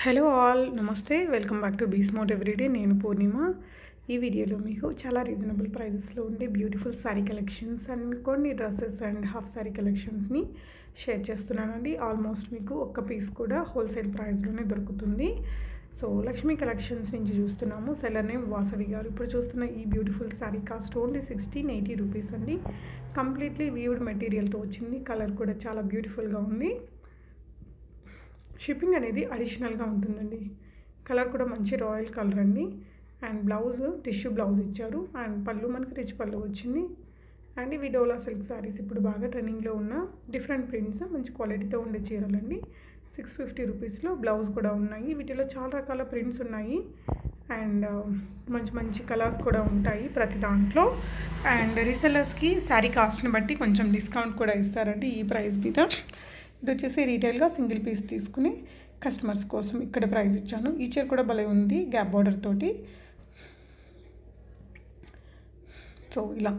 Hello all నమస్తే welcome back to be smart everyday. నేను పూర్ణిమ. ఈ వీడియోలో మీకు చాలా రీజనబుల్ ప్రైజెస్లో ఉండే బ్యూటిఫుల్ శారీ కలెక్షన్స్ అండ్ కొన్ని డ్రెస్సెస్ అండ్ హాఫ్ శారీ కలెక్షన్స్ని షేర్ చేస్తున్నానండి. ఆల్మోస్ట్ మీకు ఒక్క పీస్ కూడా హోల్సేల్ ప్రైస్లోనే దొరుకుతుంది. సో లక్ష్మీ కలెక్షన్స్ నుంచి చూస్తున్నాము. సెల్లర్ నేమ్ వాసవి గారు. ఇప్పుడు చూస్తున్న ఈ beautiful sari cost only 1680 rupees అండి. కంప్లీట్లీ వీవ్డ్ మెటీరియల్తో వచ్చింది. కలర్ కూడా చాలా బ్యూటిఫుల్గా ఉంది. షిప్పింగ్ అనేది అడిషనల్గా ఉంటుందండి. కలర్ కూడా మంచి రాయల్ కలర్ అండి. అండ్ బ్లౌజ్ టిష్యూ బ్లౌజ్ ఇచ్చారు. అండ్ పళ్ళు మనకి రిచ్ పళ్ళు వచ్చింది. అండ్ ఇవి డోలా సిల్క్ శారీస్ ఇప్పుడు బాగా ట్రెండింగ్లో ఉన్న డిఫరెంట్ ప్రింట్స్ మంచి క్వాలిటీతో ఉండే చీరలండి. 650 రూపీస్లో బ్లౌజ్ కూడా ఉన్నాయి. వీటిలో చాలా రకాల ప్రింట్స్ ఉన్నాయి. అండ్ మంచి మంచి కలర్స్ కూడా ఉంటాయి ప్రతి దాంట్లో. అండ్ రీసెల్లర్స్కి శారీ కాస్ట్ని బట్టి కొంచెం డిస్కౌంట్ కూడా ఇస్తారండి ఈ ప్రైస్ మీద. ఇది వచ్చేసి రీటైల్గా సింగిల్ పీస్ తీసుకుని కస్టమర్స్ కోసం ఇక్కడ ప్రైస్ ఇచ్చాను. ఈ చీర కూడా భలే ఉంది గ్యాప్ బార్డర్ తోటి. సో ఇలా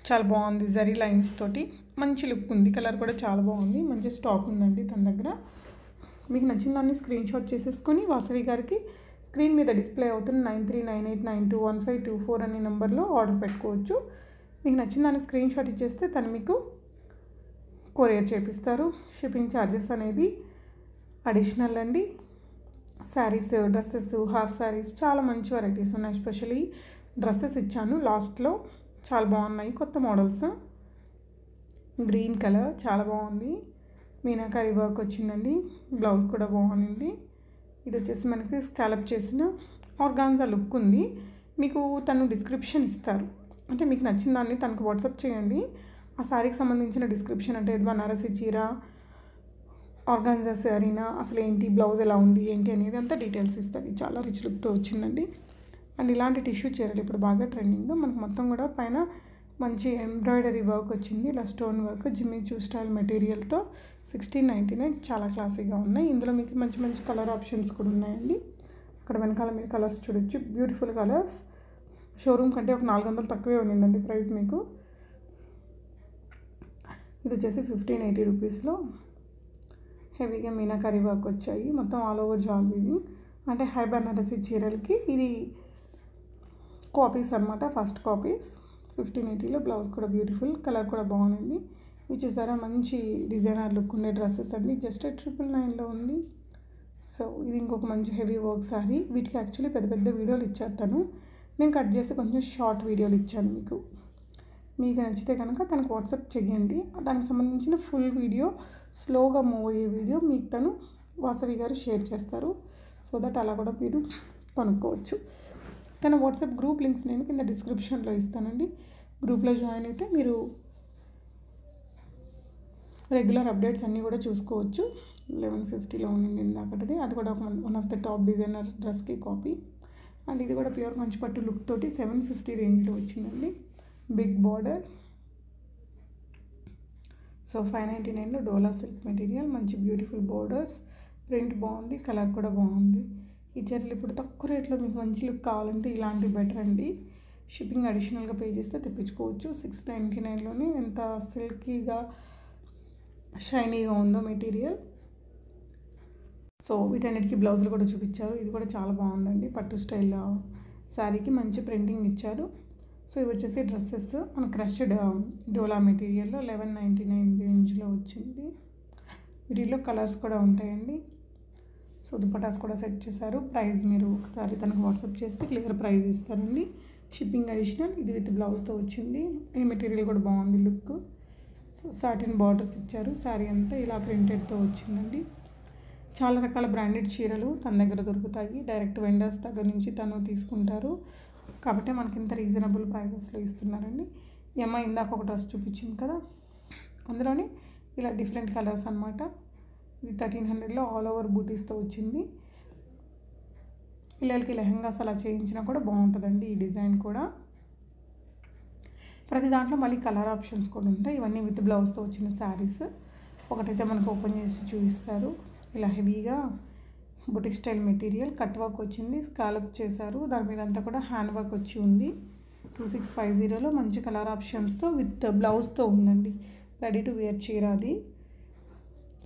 చాలా బాగుంది. జరీ లైన్స్ తోటి మంచి లుక్ ఉంది. కలర్ కూడా చాలా బాగుంది. మంచి స్టాక్ ఉందండి తన దగ్గర. మీకు నచ్చిన దాన్ని స్క్రీన్ షాట్ చేసేసుకొని వాసవి గారికి స్క్రీన్ మీద డిస్ప్లే అవుతున్న 9398921524 అనే నెంబర్లో ఆర్డర్ పెట్టుకోవచ్చు. మీకు నచ్చిన దాన్ని స్క్రీన్ షాట్ ఇచ్చేస్తే తను మీకు కొరియర్ చేపిస్తారు. షిప్పింగ్ ఛార్జెస్ అనేది అడిషనల్ అండి. శారీస్, డ్రెస్సెస్, హాఫ్ శారీస్ చాలా మంచి వెరైటీస్ ఉన్నాయి. ఎస్పెషలీ డ్రెస్సెస్ ఇచ్చాను లాస్ట్లో. చాలా బాగున్నాయి కొత్త మోడల్స్. గ్రీన్ కలర్ చాలా బాగుంది. మీనాకారి వర్క్ వచ్చిందండి. బ్లౌజ్ కూడా బాగుంది. ఇది వచ్చేసి మనకి స్కాలప్ చేసిన ఆర్గాన్జా లుక్ ఉంది. మీకు తను డిస్క్రిప్షన్ ఇస్తారు. అంటే మీకు నచ్చిన దాన్ని తనకు వాట్సాప్ చేయండి. ఆ శారీకి సంబంధించిన డిస్క్రిప్షన్, అంటే బనారసి చీర, ఆర్గాన్జా శారీనా, అసలు ఏంటి, బ్లౌజ్ ఎలా ఉంది ఏంటి అనేది అంతా డీటెయిల్స్ ఇస్తారు. చాలా రిచ్ లుక్తో వచ్చిందండి. అండ్ ఇలాంటి టిష్యూ చీరలు ఇప్పుడు బాగా ట్రెండింగ్. మనకు మొత్తం కూడా పైన మంచి ఎంబ్రాయిడరీ వర్క్ వచ్చింది. ఇలా స్టోన్ వర్క్ జిమ్మిచూ స్టైల్ మెటీరియల్తో 1699 చాలా క్లాసీగా ఉన్నాయి. ఇందులో మీకు మంచి మంచి కలర్ ఆప్షన్స్ కూడా ఉన్నాయండి. అక్కడ వెనకాల మీరు కలర్స్ చూడొచ్చు. Beautiful colours. షోరూమ్ కంటే ఒక 400 తక్కువే ఉన్నిందండి ప్రైస్ మీకు. ఇది వచ్చేసి 1580 రూపీస్లో హెవీగా మీనాకారి వర్క్ వచ్చాయి. మొత్తం ఆల్ ఓవర్ జాల్ వీవింగ్. అంటే హై బనారసి చీరలకి ఇది కాపీస్ అనమాట, ఫస్ట్ కాపీస్. 1580లో బ్లౌజ్ కూడా బ్యూటిఫుల్. కలర్ కూడా బాగుంది. ఇవి చూసారా మంచి డిజైనర్ లుక్ ఉండే డ్రెస్సెస్ అండి. జస్ట్ 999లో ఉంది. సో ఇది ఇంకొక మంచి హెవీ వర్క్ సారీ. వీటికి యాక్చువల్లీ పెద్ద పెద్ద వీడియోలు ఇచ్చారు తను. నేను కట్ చేసి కొంచెం షార్ట్ వీడియోలు ఇచ్చాను మీకు. మీకు నచ్చితే కనుక తనకు వాట్సాప్ చేయండి. దానికి సంబంధించిన ఫుల్ వీడియో, స్లోగా మూవ్ అయ్యే వీడియో మీకు తను వాసవి గారు షేర్ చేస్తారు. సో దట్ అలా కూడా మీరు కొనుక్కోవచ్చు. తన వాట్సాప్ గ్రూప్ లింక్స్ నేను కింద డిస్క్రిప్షన్లో ఇస్తానండి. గ్రూప్లో జాయిన్ అయితే మీరు రెగ్యులర్ అప్డేట్స్ అన్నీ కూడా చూసుకోవచ్చు. 1150లో ఉన్నింది ఇందాకటిది. అది కూడా ఒక one of the top designer డ్రెస్కి కాపీ. అండ్ ఇది కూడా ప్యూర్ కంచిపట్టు లుక్ తోటి 750 రేంజ్లో వచ్చిందండి. Big border. సో 599లో డోలా సిల్క్ మెటీరియల్. మంచి బ్యూటిఫుల్ బోర్డర్స్. ప్రింట్ బాగుంది. కలర్ కూడా బాగుంది. ఈ చీరలు ఇప్పుడు తక్కువ రేట్లో మీకు మంచి లుక్ కావాలంటే ఇలాంటివి బెటర్ అండి. షిప్పింగ్ అడిషనల్గా పే చేస్తే తెప్పించుకోవచ్చు. 699లోనే ఎంత సిల్కీగా షైనీగా ఉందో మెటీరియల్. సో వీటన్నిటికీ బ్లౌజులు కూడా చూపించారు. ఇది కూడా చాలా బాగుందండి. పట్టు స్టైల్ శారీకి మంచి ప్రింటింగ్ ఇచ్చారు. సో ఇవి వచ్చేసి డ్రెస్సెస్ మన క్రష్డ్ డోలా మెటీరియల్లో 1199 రేంజ్లో వచ్చింది. వీటిలో కలర్స్ కూడా ఉంటాయండి. సో దుపటాస్ కూడా సెట్ చేశారు. ప్రైస్ మీరు ఒకసారి తనకు వాట్సాప్ చేస్తే క్లియర్ ప్రైస్ ఇస్తారండి. Shipping additional. ఇది విత్ బ్లౌజ్తో వచ్చింది. ఈ మెటీరియల్ కూడా బాగుంది లుక్. సో సాటిన్ బార్డర్స్ ఇచ్చారు. శారీ అంతా ఇలా ప్రింటెడ్తో వచ్చిందండి. చాలా రకాల బ్రాండెడ్ చీరలు తన దగ్గర దొరుకుతాయి. డైరెక్ట్ వెండర్స్ దగ్గర నుంచి తను తీసుకుంటారు. కాబట్టి మనకి ఇంత రీజనబుల్ ప్రైజెస్లో ఇస్తున్నారండి. ఈ అమ్మాయి ఇందాక ఒక డ్రెస్ చూపించింది కదా, అందులోనే ఇలా డిఫరెంట్ కలర్స్ అనమాట. ఇది 1300లో ఆల్ ఓవర్ బూటీస్తో వచ్చింది. పిల్లలకి లెహంగాస్ అలా చేయించినా కూడా బాగుంటుందండి ఈ డిజైన్ కూడా. ప్రతి దాంట్లో మళ్ళీ కలర్ ఆప్షన్స్ కూడా ఉంటాయి. ఇవన్నీ విత్ బ్లౌజ్తో వచ్చిన శారీస్. ఒకటైతే మనకు ఓపెన్ చేసి చూపిస్తారు. ఇలా హెవీగా boutique style material. Cut work వచ్చింది. స్కాలప్ చేశారు. దాని మీద అంతా కూడా హ్యాండ్ వర్క్ వచ్చి ఉంది. 2650లో మంచి కలర్ ఆప్షన్స్తో విత్ బ్లౌజ్తో ఉందండి. రెడీ టు వేర్ చీర అది.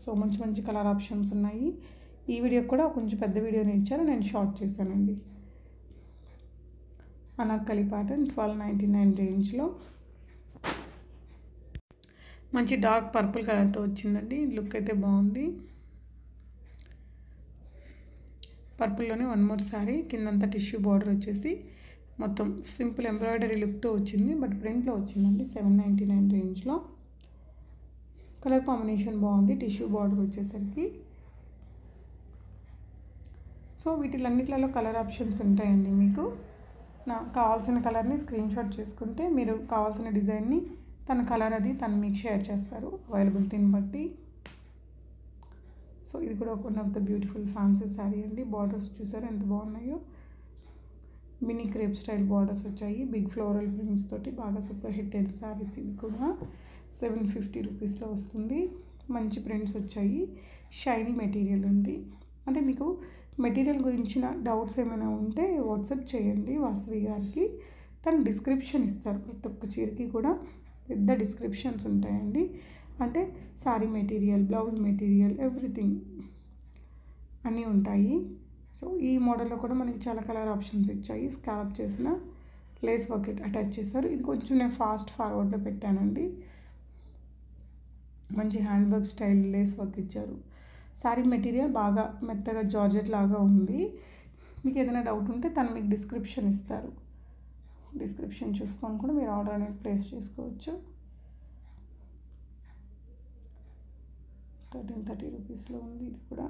సో మంచి మంచి కలర్ ఆప్షన్స్ ఉన్నాయి. ఈ వీడియోకి కూడా కొంచెం పెద్ద వీడియోనే ఇచ్చారు, నేను షార్ట్ చేశానండి. అనార్కలి ప్యాటర్న్ 1299 రేంజ్లో మంచి డార్క్ పర్పుల్ కలర్తో వచ్చిందండి. లుక్ అయితే బాగుంది. పర్పుల్లోనే వన్ మోర్ శారీ, కిందంతా టిష్యూ బార్డర్ వచ్చేసి మొత్తం సింపుల్ ఎంబ్రాయిడరీ లుక్తో వచ్చింది, బట్ ప్రింట్లో వచ్చిందండి. 799 రేంజ్లో కలర్ కాంబినేషన్ బాగుంది, టిష్యూ బార్డర్ వచ్చేసరికి. సో వీటిలన్నిట్లలో కలర్ ఆప్షన్స్ ఉంటాయండి. మీకు నాకు కావాల్సిన కలర్ని స్క్రీన్ షాట్ చేసుకుంటే మీరు కావాల్సిన డిజైన్ని తన కలర్ అది తను మీకు షేర్ చేస్తారు అవైలబిలిటీని బట్టి. సో ఇది కూడా one of the beautiful fancy sari అండి. బార్డర్స్ చూసారు ఎంత బాగున్నాయో. మినీ క్రేప్ స్టైల్ బార్డర్స్ వచ్చాయి, బిగ్ ఫ్లోరల్ ప్రింట్స్ తోటి బాగా సూపర్ హిట్ అయిన శారీస్. ఇది కూడా 750 రూపీస్లో వస్తుంది. మంచి ప్రింట్స్ వచ్చాయి, షైనీ మెటీరియల్ ఉంది. అంటే మీకు మెటీరియల్ గురించిన డౌట్స్ ఏమైనా ఉంటే వాట్సాప్ చేయండి వాసవి గారికి, తను డిస్క్రిప్షన్ ఇస్తారు. ప్రతి ఒక్క చీరకి కూడా పెద్ద డిస్క్రిప్షన్స్ ఉంటాయండి. అంటే sari material, blouse material, everything అన్నీ ఉంటాయి. సో ఈ మోడల్లో కూడా మనకి చాలా కలర్ ఆప్షన్స్ ఇచ్చాయి. స్కాలప్ చేసిన లేస్ వర్క్ అటాచ్ చేశారు. ఇది కొంచెం నేను ఫాస్ట్ ఫార్వర్డ్లో పెట్టానండి. మంచి hand work style lace work ఇచ్చారు. శారీ మెటీరియల్ బాగా మెత్తగా జార్జెట్ లాగా ఉంది. మీకు ఏదైనా డౌట్ ఉంటే తను మీకు డిస్క్రిప్షన్ ఇస్తారు. డిస్క్రిప్షన్ చూసుకొని కూడా మీరు ఆర్డర్ అనేది ప్లేస్ చేసుకోవచ్చు. 1330 రూపీస్లో ఉంది. ఇది కూడా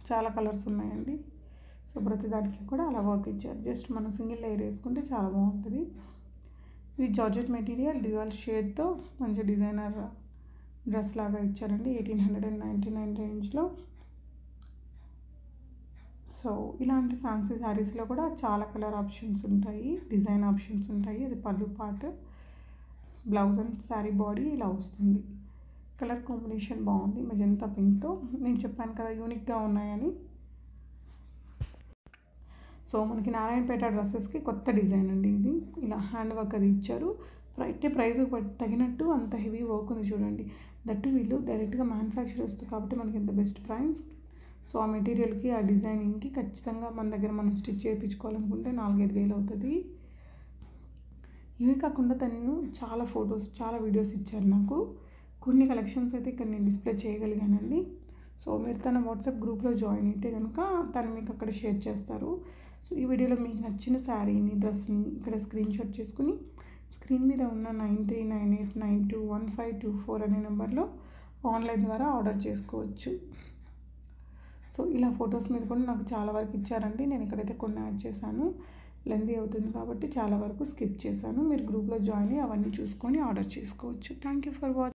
చాలా కలర్స్ ఉన్నాయండి. సో ప్రతి దానికి కూడా అలా వర్క్ ఇచ్చారు. జస్ట్ మనం సింగిల్ లేయర్ వేసుకుంటే చాలా బాగుంటుంది. ఇది జార్జెట్ మెటీరియల్ డ్యూయల్ షేడ్తో మంచి డిజైనర్ డ్రెస్ లాగా ఇచ్చారండి. 1899 రేంజ్లో. సో ఇలాంటి ఫ్యాన్సీ శారీస్లో కూడా చాలా కలర్ ఆప్షన్స్ ఉంటాయి, డిజైన్ ఆప్షన్స్ ఉంటాయి. అది పళ్ళు part, blouse and sari body ఇలా వస్తుంది. కలర్ కాంబినేషన్ బాగుంది, మెజంతా పింక్తో. నేను చెప్పాను కదా యూనిక్గా ఉన్నాయని. సో మనకి నారాయణపేట డ్రెస్సెస్కి కొత్త డిజైన్ అండి ఇది. ఇలా హ్యాండ్ వర్క్ అది ఇచ్చారు. అయితే ప్రైస్ తగినట్టు అంత హెవీ వర్క్ ఉంది చూడండి. దట్టు వీళ్ళు డైరెక్ట్గా మ్యానుఫ్యాక్చరర్స్తో కాబట్టి మనకి ఎంత బెస్ట్ ప్రైస్. సో ఆ మెటీరియల్కి, ఆ డిజైనింగ్కి ఖచ్చితంగా మన దగ్గర మనం స్టిచ్ చేయించుకోవాలనుకుంటే 4-5 వేలు అవుతుంది. ఇవే కాకుండా తను చాలా ఫొటోస్, చాలా వీడియోస్ ఇచ్చారు నాకు. కొన్ని కలెక్షన్స్ అయితే ఇక్కడ నేను డిస్ప్లే చేయగలిగానండి. సో మీరు తన వాట్సాప్ గ్రూప్లో జాయిన్ అయితే కనుక తను మీకు అక్కడ షేర్ చేస్తారు. సో ఈ వీడియోలో మీకు నచ్చిన శారీని, డ్రెస్ని ఇక్కడ స్క్రీన్ షాట్ చేసుకుని స్క్రీన్ మీద ఉన్న 9398921524 అనే నెంబర్లో ఆన్లైన్ ద్వారా ఆర్డర్ చేసుకోవచ్చు. సో ఇలా ఫొటోస్ మీద కూడా నాకు చాలా వరకు ఇచ్చారండి. నేను ఇక్కడైతే కొన్ని యాడ్ చేశాను, లెందీ అవుతుంది కాబట్టి చాలా వరకు స్కిప్ చేశాను. మీరు గ్రూప్లో జాయిన్ అయ్యి అవన్నీ చూసుకొని ఆర్డర్ చేసుకోవచ్చు. Thank you for watching.